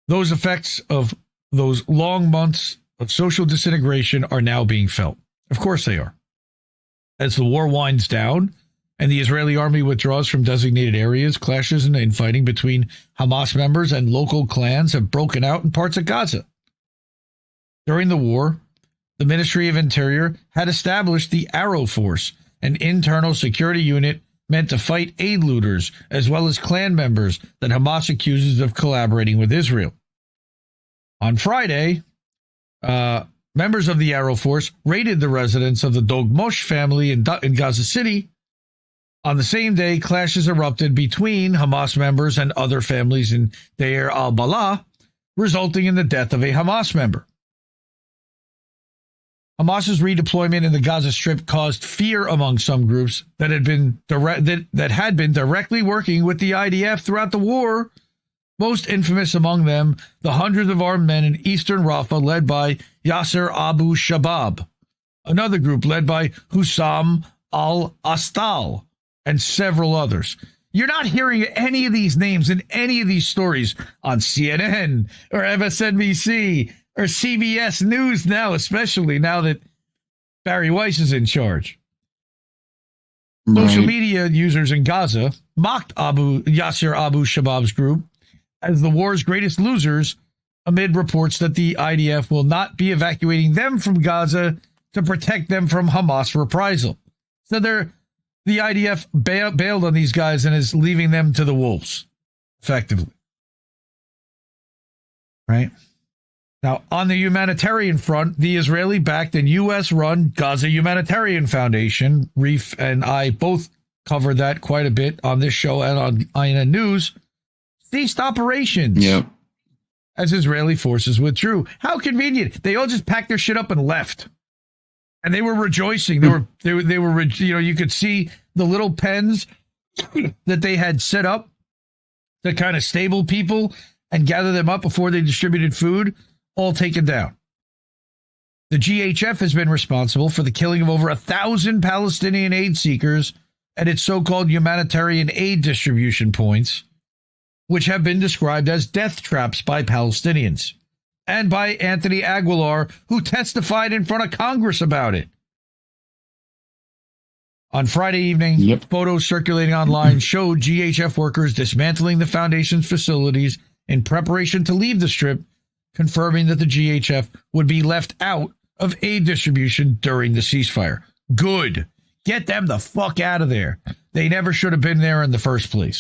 Those effects of those long months of social disintegration are now being felt. Of course they are. As the war winds down and the Israeli army withdraws from designated areas, clashes and infighting between Hamas members and local clans have broken out in parts of Gaza. During the war, the Ministry of Interior had established the Arrow Force, an internal security unit meant to fight aid looters as well as clan members that Hamas accuses of collaborating with Israel. On Friday, members of the Arrow Force raided the residence of the Dogmosh family in Gaza City. On the same day, clashes erupted between Hamas members and other families in Deir al-Balah, resulting in the death of a Hamas member. Hamas's redeployment in the Gaza Strip caused fear among some groups that had been directly working with the IDF throughout the war. Most infamous among them, the hundreds of armed men in eastern Rafah led by Yasser Abu Shabab, another group led by Hussam al-Astal, and several others. You're not hearing any of these names in any of these stories on CNN or MSNBC or CBS News now, especially now that Barry Weiss is in charge. Right. Social media users in Gaza mocked Yasser Abu Shabab's group as the war's greatest losers amid reports that the IDF will not be evacuating them from Gaza to protect them from Hamas reprisal. So the IDF bailed on these guys and is leaving them to the wolves, effectively. Right? Now, on the humanitarian front, the Israeli-backed and U.S.-run Gaza Humanitarian Foundation, Reef and I both covered that quite a bit on this show and on INN News, ceased operations as Israeli forces withdrew. How convenient. They all just packed their shit up and left. And they were rejoicing. They were, you could see the little pens that they had set up to kind of stable people and gather them up before they distributed food, all taken down. The GHF has been responsible for the killing of over 1,000 Palestinian aid seekers at its so-called humanitarian aid distribution points, which have been described as death traps by Palestinians, and by Anthony Aguilar, who testified in front of Congress about it. On Friday evening, photos circulating online showed GHF workers dismantling the foundation's facilities in preparation to leave the Strip, confirming that the GHF would be left out of aid distribution during the ceasefire. Good. Get them the fuck out of there. They never should have been there in the first place.